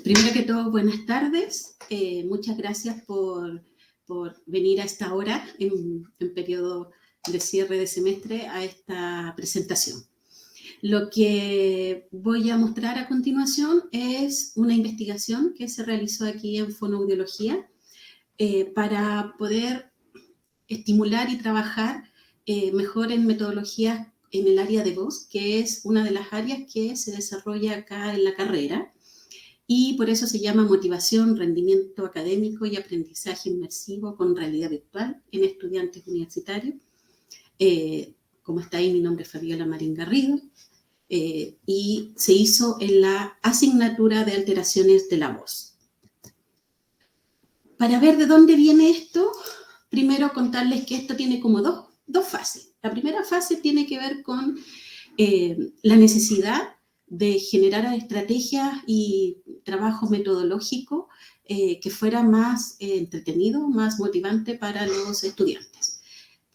Primero que todo, buenas tardes. Muchas gracias por venir a esta hora, en periodo de cierre de semestre, a esta presentación. Lo que voy a mostrar a continuación es una investigación que se realizó aquí en Fonoaudiología para poder estimular y trabajar mejor en metodologías en el área de voz, que es una de las áreas que se desarrolla acá en la carrera. Y por eso se llama motivación, rendimiento académico y aprendizaje inmersivo con realidad virtual en estudiantes universitarios. Como está ahí, mi nombre es Fabiola Marín Garrido y se hizo en la asignatura de alteraciones de la voz. Para ver de dónde viene esto, primero contarles que esto tiene como dos fases. La primera fase tiene que ver con la necesidad de generar estrategias y trabajo metodológico que fuera más entretenido, más motivante para los estudiantes.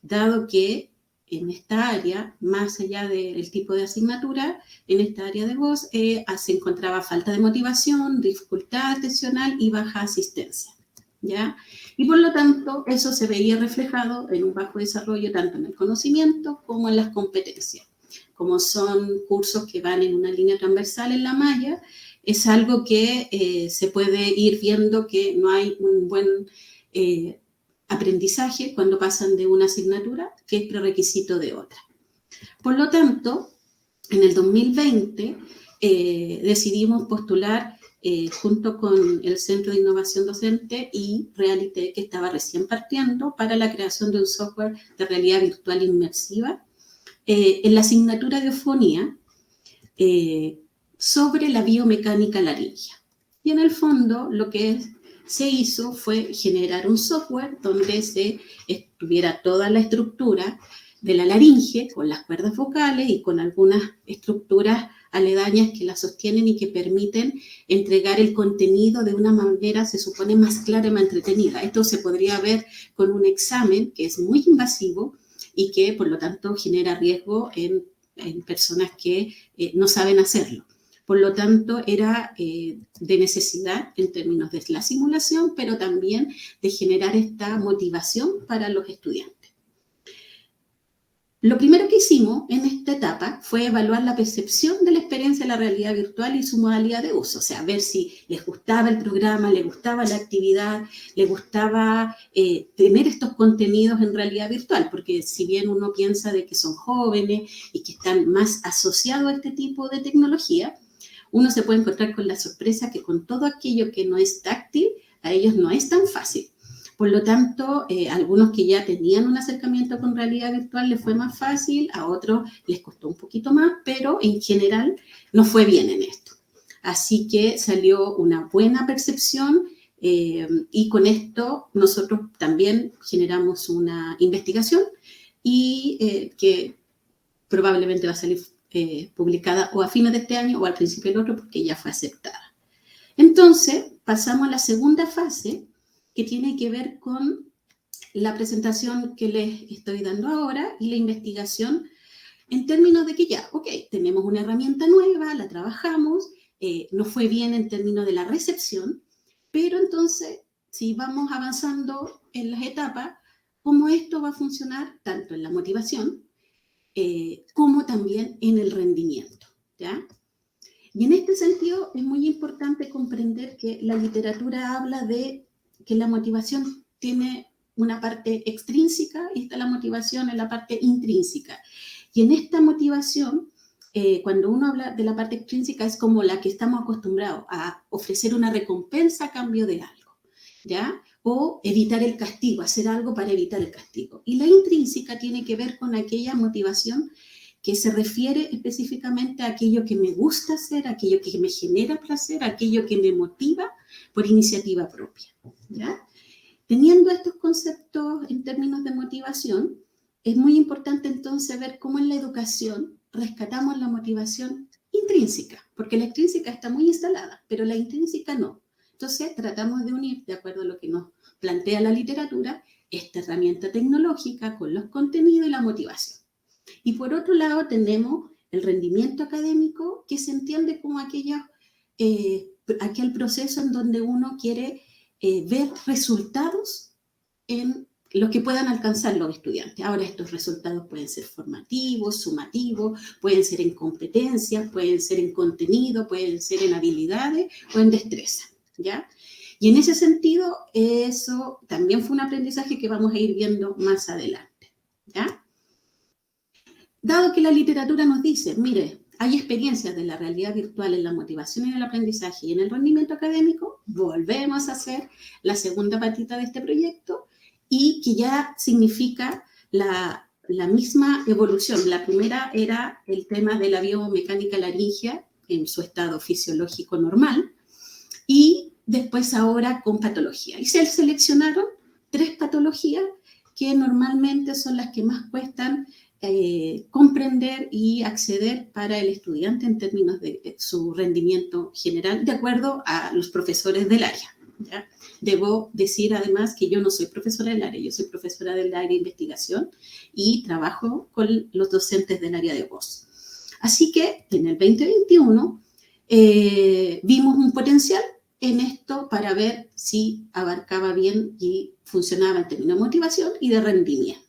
Dado que en esta área, más allá del tipo de asignatura, en esta área de voz se encontraba falta de motivación, dificultad atencional y baja asistencia, ¿ya? Y por lo tanto, eso se veía reflejado en un bajo desarrollo tanto en el conocimiento como en las competencias. Como son cursos que van en una línea transversal en la malla, es algo que se puede ir viendo que no hay un buen aprendizaje cuando pasan de una asignatura que es prerequisito de otra. Por lo tanto, en el 2020 decidimos postular junto con el Centro de Innovación Docente y Realite, que estaba recién partiendo, para la creación de un software de realidad virtual inmersiva en la asignatura de eufonía sobre la biomecánica laringea. Y en el fondo lo que se hizo fue generar un software donde se estuviera toda la estructura de la laringe con las cuerdas vocales y con algunas estructuras aledañas que la sostienen y que permiten entregar el contenido de una manera, se supone, más clara y más entretenida. Esto se podría ver con un examen que es muy invasivo y que, por lo tanto, genera riesgo en personas que no saben hacerlo. Por lo tanto, era de necesidad en términos de la simulación, pero también de generar esta motivación para los estudiantes. Lo primero que hicimos en esta etapa fue evaluar la percepción de la experiencia de la realidad virtual y su modalidad de uso, o sea, ver si les gustaba el programa, les gustaba la actividad, les gustaba tener estos contenidos en realidad virtual, porque si bien uno piensa de que son jóvenes y que están más asociados a este tipo de tecnología, uno se puede encontrar con la sorpresa que con todo aquello que no es táctil, a ellos no es tan fácil. Por lo tanto, algunos que ya tenían un acercamiento con realidad virtual les fue más fácil, a otros les costó un poquito más, pero en general nos fue bien en esto. Así que salió una buena percepción y con esto nosotros también generamos una investigación y que probablemente va a salir publicada o a fines de este año o al principio del otro porque ya fue aceptada. Entonces, pasamos a la segunda fase, que tiene que ver con la presentación que les estoy dando ahora y la investigación en términos de que ya, ok, tenemos una herramienta nueva, la trabajamos, nos fue bien en términos de la recepción, pero entonces, si vamos avanzando en las etapas, cómo esto va a funcionar tanto en la motivación como también en el rendimiento, ¿ya? Y en este sentido es muy importante comprender que la literatura habla de que la motivación tiene una parte extrínseca y está la motivación en la parte intrínseca. Y en esta motivación, cuando uno habla de la parte extrínseca, es como la que estamos acostumbrados a ofrecer una recompensa a cambio de algo, ¿ya? O evitar el castigo, hacer algo para evitar el castigo. Y la intrínseca tiene que ver con aquella motivación que se refiere específicamente a aquello que me gusta hacer, aquello que me genera placer, aquello que me motiva por iniciativa propia, ¿ya? Teniendo estos conceptos en términos de motivación, es muy importante entonces ver cómo en la educación rescatamos la motivación intrínseca, porque la extrínseca está muy instalada, pero la intrínseca no. Entonces tratamos de unir, de acuerdo a lo que nos plantea la literatura, esta herramienta tecnológica con los contenidos y la motivación. Y por otro lado tenemos el rendimiento académico, que se entiende como aquellos aquel proceso en donde uno quiere ver resultados en los que puedan alcanzar los estudiantes. Ahora, estos resultados pueden ser formativos, sumativos, pueden ser en competencias, pueden ser en contenido, pueden ser en habilidades o en destreza, ¿ya? Y en ese sentido, eso también fue un aprendizaje que vamos a ir viendo más adelante, ¿ya? Dado que la literatura nos dice, mire, hay experiencias de la realidad virtual en la motivación y en el aprendizaje y en el rendimiento académico, volvemos a hacer la segunda patita de este proyecto y que ya significa la misma evolución. La primera era el tema de la biomecánica laringea en su estado fisiológico normal y después ahora con patología. Y se seleccionaron 3 patologías que normalmente son las que más cuestan comprender y acceder para el estudiante en términos de su rendimiento general, de acuerdo a los profesores del área, ¿ya? Debo decir además que yo no soy profesora del área, yo soy profesora del área de investigación y trabajo con los docentes del área de voz. Así que en el 2021 vimos un potencial en esto para ver si abarcaba bien y funcionaba en términos de motivación y de rendimiento.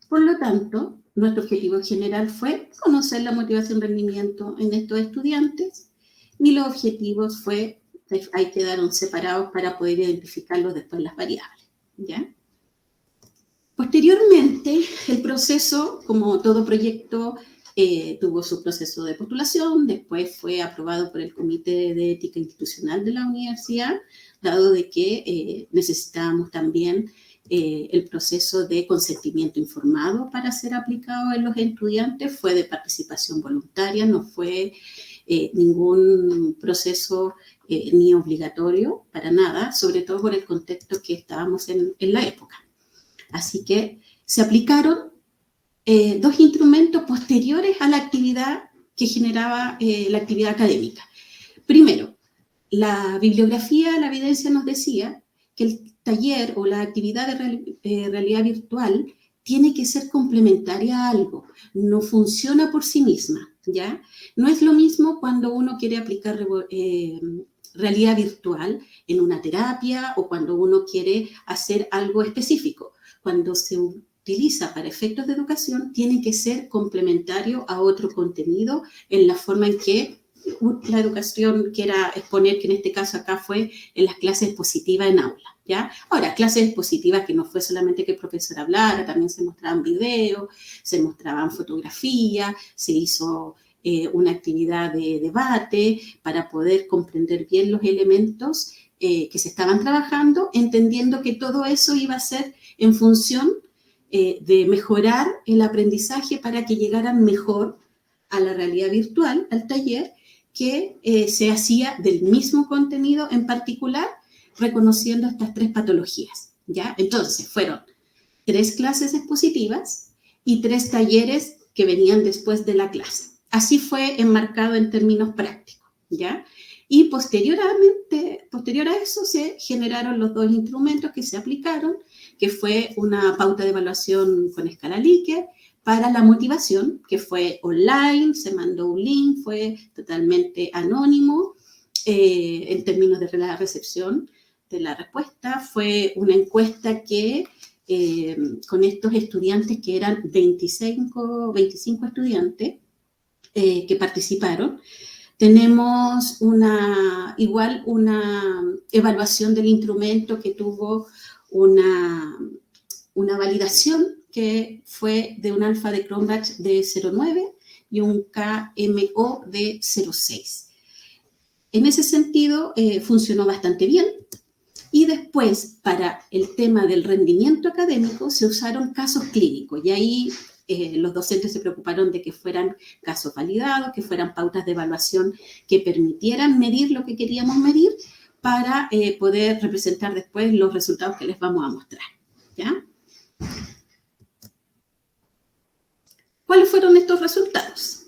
Por lo tanto, nuestro objetivo general fue conocer la motivación y rendimiento en estos estudiantes y los objetivos quedaron separados para poder identificarlos después las variables, ¿ya? Posteriormente, el proceso, como todo proyecto, tuvo su proceso de postulación, después fue aprobado por el Comité de Ética Institucional de la universidad, dado de que necesitábamos también el proceso de consentimiento informado para ser aplicado en los estudiantes, fue de participación voluntaria, no fue ningún proceso ni obligatorio para nada, sobre todo por el contexto que estábamos en la época. Así que se aplicaron 2 instrumentos posteriores a la actividad que generaba la actividad académica. Primero, la bibliografía, la evidencia nos decía que el taller o la actividad de realidad virtual tiene que ser complementaria a algo, no funciona por sí misma, ¿ya? No es lo mismo cuando uno quiere aplicar realidad virtual en una terapia o cuando uno quiere hacer algo específico. Cuando se utiliza para efectos de educación, tiene que ser complementario a otro contenido en la forma en que la educación quiera exponer, que en este caso acá fue en las clases expositivas en aula, ¿ya? Ahora, clases expositivas que no fue solamente que el profesor hablara, también se mostraban videos, se mostraban fotografías, se hizo una actividad de debate para poder comprender bien los elementos que se estaban trabajando, entendiendo que todo eso iba a ser en función de mejorar el aprendizaje para que llegaran mejor a la realidad virtual, al taller, que se hacía del mismo contenido en particular, reconociendo estas 3 patologías, ¿ya? Entonces, fueron 3 clases expositivas y 3 talleres que venían después de la clase. Así fue enmarcado en términos prácticos, ¿ya? Y posterior a eso se generaron los 2 instrumentos que se aplicaron, que fue una pauta de evaluación con escala Likert para la motivación, que fue online, se mandó un link, fue totalmente anónimo en términos de la recepción de la respuesta. Fue una encuesta que con estos estudiantes que eran 25 estudiantes que participaron, tenemos una evaluación del instrumento que tuvo una validación que fue de un alfa de Cronbach de 0,9 y un KMO de 0,6. En ese sentido, funcionó bastante bien. Y después, para el tema del rendimiento académico, se usaron casos clínicos. Y ahí los docentes se preocuparon de que fueran casos validados, que fueran pautas de evaluación que permitieran medir lo que queríamos medir para poder representar después los resultados que les vamos a mostrar, ¿ya? ¿Cuáles fueron estos resultados?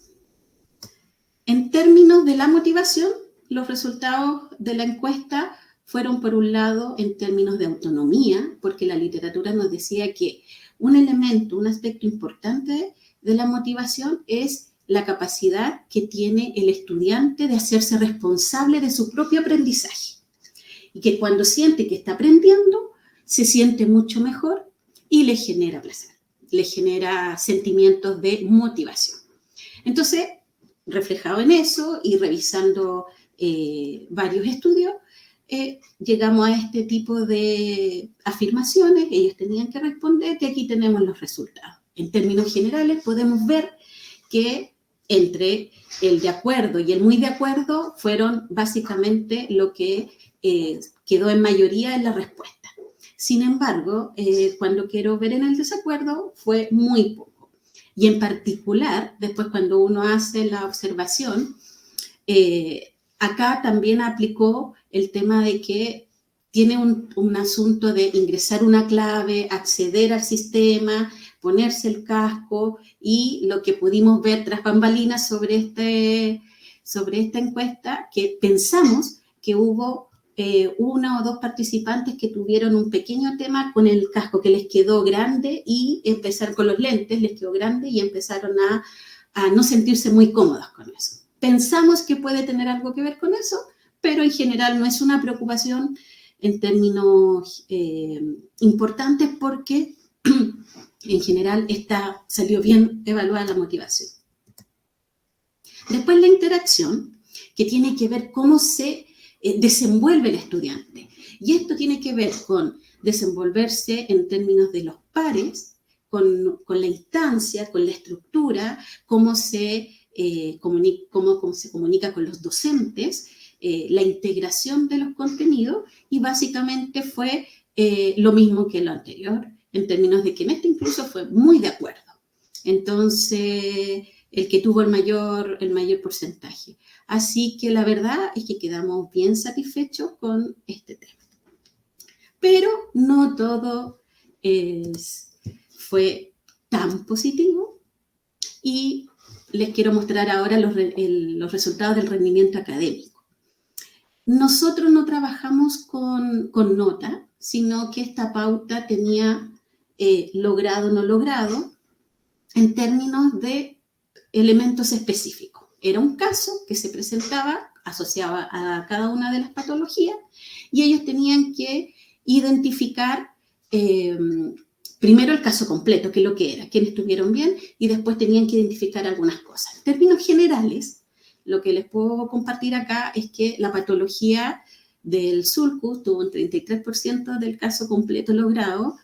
En términos de la motivación, los resultados de la encuesta fueron, por un lado, en términos de autonomía, porque la literatura nos decía que un elemento, un aspecto importante de la motivación es la capacidad que tiene el estudiante de hacerse responsable de su propio aprendizaje. Y que cuando siente que está aprendiendo, se siente mucho mejor y le genera placer, le genera sentimientos de motivación. Entonces, reflejado en eso y revisando varios estudios, llegamos a este tipo de afirmaciones. Ellos tenían que responder y aquí tenemos los resultados. En términos generales, podemos ver que entre el de acuerdo y el muy de acuerdo fueron básicamente lo que quedó en mayoría en la respuesta. Sin embargo, cuando quiero ver en el desacuerdo, fue muy poco. Y en particular, después cuando uno hace la observación, acá también aplicó el tema de que tiene un asunto de ingresar una clave, acceder al sistema, ponerse el casco, y lo que pudimos ver tras bambalinas sobre esta encuesta, que pensamos que hubo una o dos participantes que tuvieron un pequeño tema con el casco, que les quedó grande y empezaron con los lentes, les quedó grande y empezaron a no sentirse muy cómodos con eso. Pensamos que puede tener algo que ver con eso, pero en general no es una preocupación en términos importantes, porque en general salió bien evaluada la motivación. Después la interacción, que tiene que ver cómo se desenvuelve el estudiante. Y esto tiene que ver con desenvolverse en términos de los pares, con la instancia, con la estructura, cómo se comunica con los docentes, la integración de los contenidos, y básicamente fue lo mismo que lo anterior, en términos de que en este incluso fue muy de acuerdo. Entonces, el que tuvo el mayor porcentaje. Así que la verdad es que quedamos bien satisfechos con este tema. Pero no todo fue tan positivo, y les quiero mostrar ahora los resultados del rendimiento académico. Nosotros no trabajamos con nota, sino que esta pauta tenía logrado o no logrado en términos de elementos específicos. Era un caso que se presentaba, asociaba a cada una de las patologías, y ellos tenían que identificar primero el caso completo, que es lo que era, quiénes estuvieron bien, y después tenían que identificar algunas cosas. En términos generales, lo que les puedo compartir acá es que la patología del sulcus tuvo un 33% del caso completo logrado,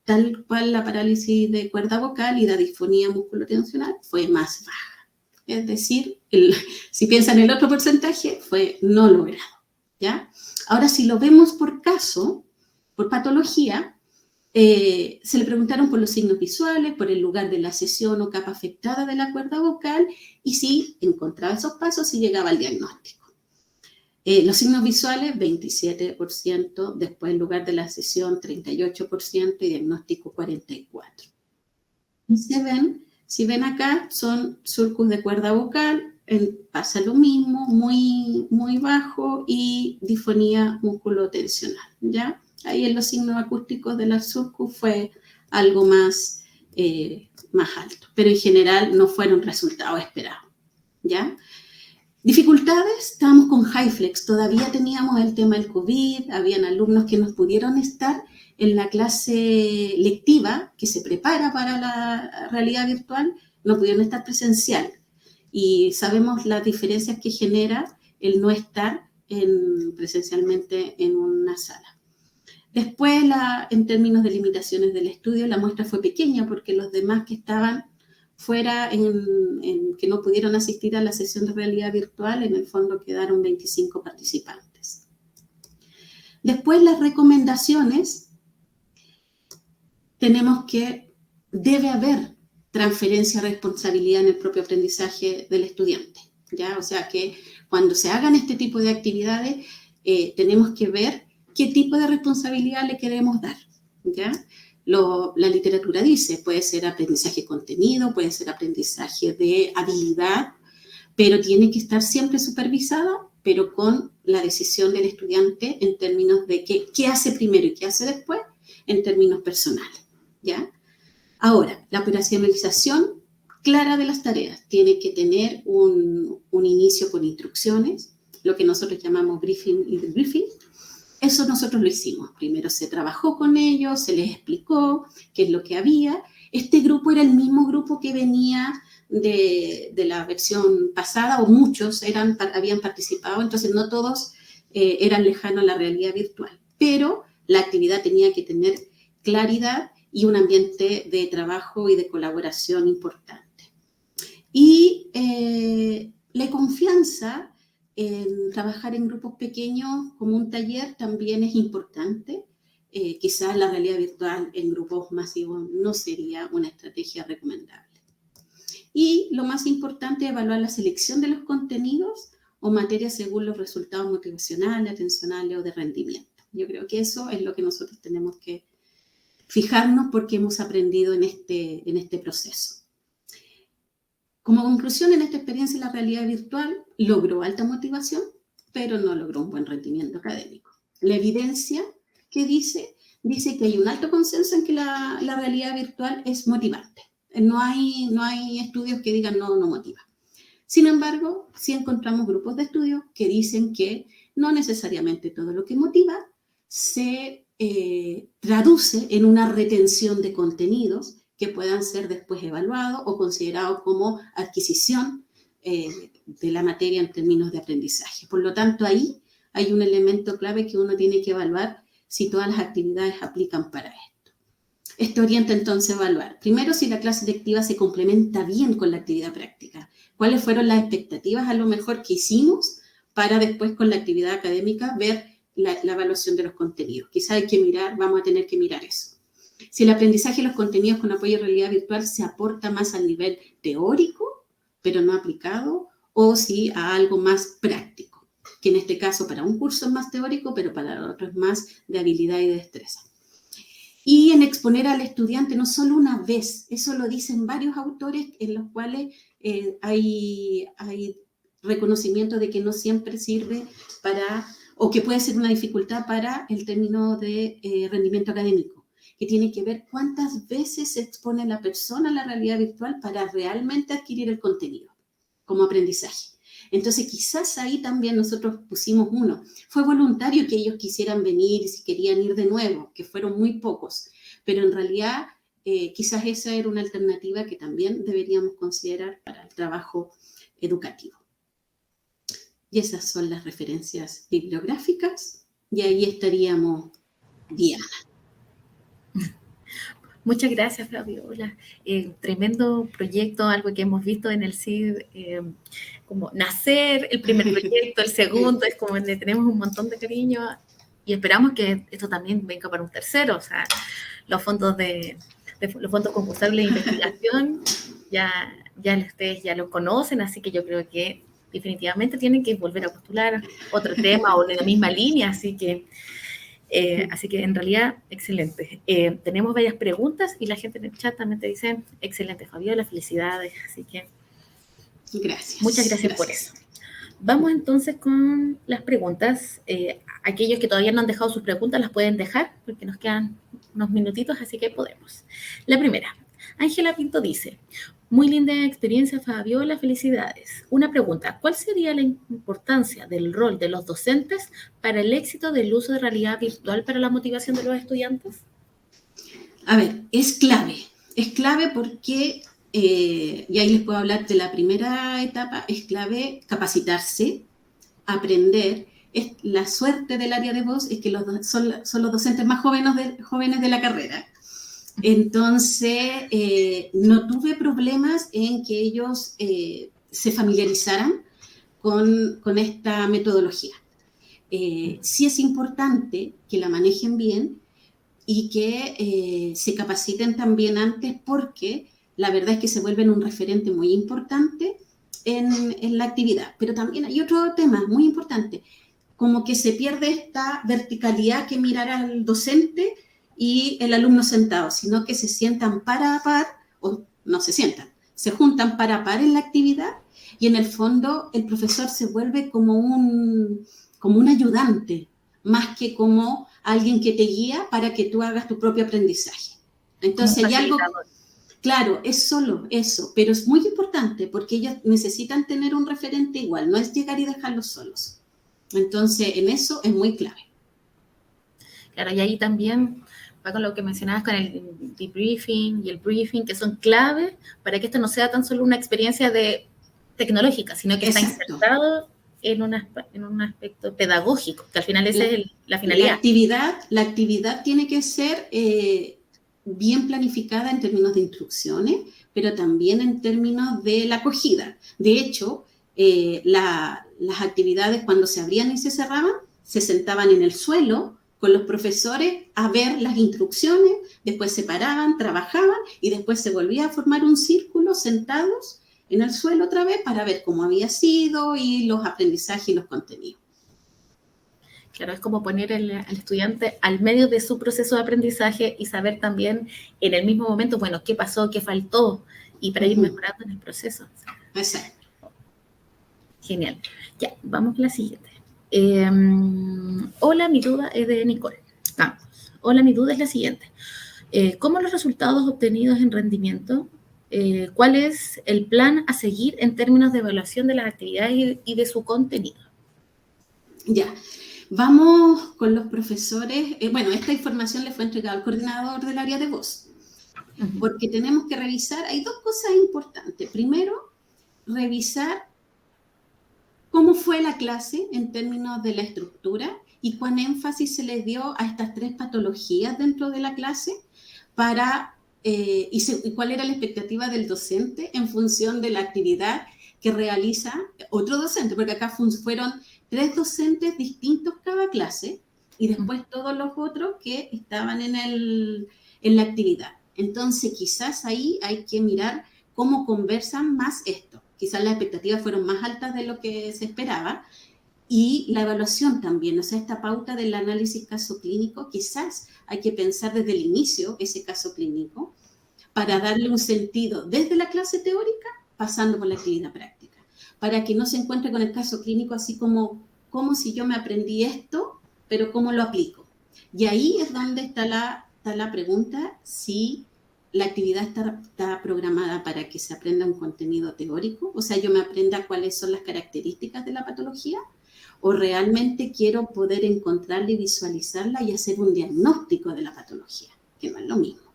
tal cual la parálisis de cuerda vocal y la disfonía musculotensional fue más baja. Es decir, si piensan en el otro porcentaje, fue no logrado, ¿ya? Ahora, si lo vemos por caso, por patología, se le preguntaron por los signos visuales, por el lugar de la sesión o capa afectada de la cuerda vocal, y si encontraba esos pasos, si llegaba al diagnóstico. Los signos visuales, 27%, después el lugar de la sesión, 38%, y diagnóstico, 44%. Y si ven acá, son sulcus de cuerda vocal, pasa lo mismo, muy, muy bajo, y disfonía musculotensional, ¿ya? Ahí en los signos acústicos de la sulcus fue algo más alto, pero en general no fueron resultados esperados, ¿ya? Dificultades, estábamos con HyFlex, todavía teníamos el tema del COVID, habían alumnos que no pudieron estar en la clase lectiva que se prepara para la realidad virtual, no pudieron estar presencial, y sabemos las diferencias que genera el no estar presencialmente en una sala. Después, en términos de limitaciones del estudio, la muestra fue pequeña porque los demás que estaban fuera, que no pudieron asistir a la sesión de realidad virtual, en el fondo quedaron 25 participantes. Después, las recomendaciones, tenemos que debe haber transferencia de responsabilidad en el propio aprendizaje del estudiante, ¿ya? O sea que cuando se hagan este tipo de actividades, tenemos que ver qué tipo de responsabilidad le queremos dar, ¿ya? La literatura dice, puede ser aprendizaje contenido, puede ser aprendizaje de habilidad, pero tiene que estar siempre supervisada, pero con la decisión del estudiante en términos de qué hace primero y qué hace después, en términos personales, ¿ya? Ahora, la operacionalización clara de las tareas. Tiene que tener un inicio con instrucciones, lo que nosotros llamamos briefing y debriefing. Eso nosotros lo hicimos. Primero se trabajó con ellos, se les explicó qué es lo que había. Este grupo era el mismo grupo que venía de la versión pasada, o muchos habían participado, entonces no todos eran lejanos a la realidad virtual. Pero la actividad tenía que tener claridad y un ambiente de trabajo y de colaboración importante. Y la confianza en trabajar en grupos pequeños como un taller también es importante. Quizás la realidad virtual en grupos masivos no sería una estrategia recomendable. Y lo más importante es evaluar la selección de los contenidos o materias según los resultados motivacionales, atencionales o de rendimiento. Yo creo que eso es lo que nosotros tenemos que fijarnos porque hemos aprendido en este proceso. Como conclusión, en esta experiencia la realidad virtual logró alta motivación, pero no logró un buen rendimiento académico. La evidencia que dice que hay un alto consenso en que la realidad virtual es motivante. No hay estudios que digan no motiva. Sin embargo, sí encontramos grupos de estudios que dicen que no necesariamente todo lo que motiva se traduce en una retención de contenidos que puedan ser después evaluados o considerados como adquisición de la materia en términos de aprendizaje. Por lo tanto, ahí hay un elemento clave que uno tiene que evaluar si todas las actividades aplican para esto. Esto orienta entonces a evaluar, primero, si la clase lectiva se complementa bien con la actividad práctica. ¿Cuáles fueron las expectativas a lo mejor que hicimos para después con la actividad académica ver la evaluación de los contenidos? Quizá vamos a tener que mirar eso. Si el aprendizaje de los contenidos con apoyo a realidad virtual se aporta más al nivel teórico, pero no aplicado, o si a algo más práctico, que en este caso para un curso es más teórico, pero para otro es más de habilidad y de destreza. Y en exponer al estudiante no solo una vez, eso lo dicen varios autores en los cuales hay reconocimiento de que no siempre sirve o que puede ser una dificultad para el término de rendimiento académico, que tiene que ver cuántas veces se expone a la persona a la realidad virtual para realmente adquirir el contenido como aprendizaje. Entonces, quizás ahí también nosotros pusimos uno. Fue voluntario que ellos quisieran venir y si querían ir de nuevo, que fueron muy pocos. Pero en realidad, quizás esa era una alternativa que también deberíamos considerar para el trabajo educativo. Y esas son las referencias bibliográficas. Y ahí estaríamos, Diana. Muchas gracias, Fabiola. Tremendo proyecto, algo que hemos visto en el CID, como nacer, el primer proyecto, el segundo, es como le tenemos un montón de cariño y esperamos que esto también venga para un tercero. O sea, los fondos los fondos concursables de investigación ya ustedes ya lo conocen, así que yo creo que definitivamente tienen que volver a postular otro tema o en la misma línea, así que en realidad, excelente. Tenemos varias preguntas y la gente en el chat también te dice, excelente, Fabiola, felicidades. Así que gracias. Muchas gracias por eso. Vamos entonces con las preguntas. Aquellos que todavía no han dejado sus preguntas las pueden dejar porque nos quedan unos minutitos, así que podemos. La primera, Ángela Pinto dice, muy linda experiencia, Fabiola, felicidades. Una pregunta, ¿cuál sería la importancia del rol de los docentes para el éxito del uso de realidad virtual para la motivación de los estudiantes? A ver, es clave porque, y ahí les puedo hablar de la primera etapa, es clave capacitarse, aprender. La suerte del área de voz es que son los docentes más jóvenes de la carrera. Entonces, no tuve problemas en que ellos se familiarizaran con esta metodología. Sí es importante que la manejen bien y que se capaciten también antes porque la verdad es que se vuelven un referente muy importante en la actividad. Pero también hay otro tema muy importante, como que se pierde esta verticalidad que mirar al docente y el alumno sentado, sino que se sientan par a par, o no se sientan, se juntan par a par en la actividad y en el fondo el profesor se vuelve como un ayudante, más que como alguien que te guía para que tú hagas tu propio aprendizaje. Entonces hay algo, Claro, es solo eso, pero es muy importante porque ellos necesitan tener un referente igual, no es llegar y dejarlos solos. Entonces, en eso es muy clave. Claro, y ahí también va con lo que mencionabas con el debriefing y el briefing, que son claves para que esto no sea tan solo una experiencia tecnológica, sino que está Exacto. insertado en un aspecto pedagógico, que al final esa es la finalidad. La actividad tiene que ser bien planificada en términos de instrucciones, pero también en términos de la acogida. De hecho, las actividades cuando se abrían y se cerraban, se sentaban en el suelo con los profesores a ver las instrucciones, después se paraban, trabajaban y después se volvía a formar un círculo sentados en el suelo otra vez para ver cómo había sido y los aprendizajes y los contenidos. Claro, es como poner al estudiante al medio de su proceso de aprendizaje y saber también en el mismo momento, bueno, qué pasó, qué faltó, y para ir mejorando en el proceso. Exacto. Genial. Ya, vamos a la siguiente. Hola, mi duda es de Nicole. Hola, mi duda es la siguiente. ¿Cómo los resultados obtenidos en rendimiento? ¿Cuál es el plan a seguir en términos de evaluación de las actividades y de su contenido? Ya. Vamos con los profesores. Bueno, esta información le fue entregada al coordinador del área de voz, porque tenemos que revisar, hay dos cosas importantes. Primero, revisar cómo fue la clase en términos de la estructura y cuán énfasis se les dio a estas 3 patologías dentro de la clase y cuál era la expectativa del docente en función de la actividad que realiza otro docente, porque acá fueron 3 docentes distintos cada clase y después todos los otros que estaban en la actividad. Entonces, quizás ahí hay que mirar cómo conversan más esto. Quizás las expectativas fueron más altas de lo que se esperaba y la evaluación también, o sea, esta pauta del análisis caso clínico, quizás hay que pensar desde el inicio ese caso clínico para darle un sentido desde la clase teórica pasando por la actividad práctica, para que no se encuentre con el caso clínico así como si yo me aprendí esto, pero ¿cómo lo aplico? Y ahí es donde está la pregunta si la actividad está programada para que se aprenda un contenido teórico, o sea, yo me aprenda cuáles son las características de la patología, o realmente quiero poder encontrarla y visualizarla y hacer un diagnóstico de la patología, que no es lo mismo.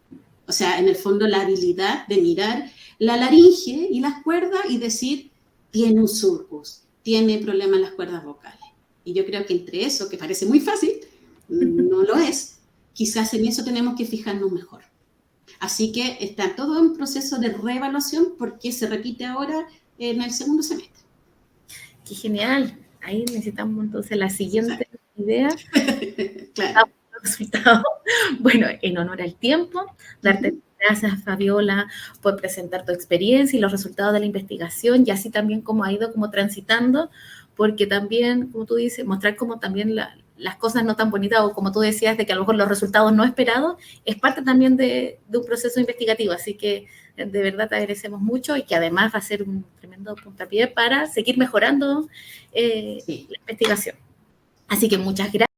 O sea, en el fondo la habilidad de mirar la laringe y las cuerdas y decir, tiene un surcus, tiene problemas en las cuerdas vocales. Y yo creo que entre eso, que parece muy fácil, no lo es. Quizás en eso tenemos que fijarnos mejor. Así que está todo en proceso de reevaluación porque se repite ahora en el segundo semestre. ¡Qué genial! Ahí necesitamos entonces la siguiente idea. Claro. Resultado. Bueno, en honor al tiempo, darte gracias, Fabiola, por presentar tu experiencia y los resultados de la investigación y así también cómo ha ido como transitando, porque también, como tú dices, mostrar como también las cosas no tan bonitas o como tú decías, de que a lo mejor los resultados no esperados, es parte también de un proceso investigativo. Así que de verdad te agradecemos mucho y que además va a ser un tremendo puntapié para seguir mejorando la investigación. Así que muchas gracias.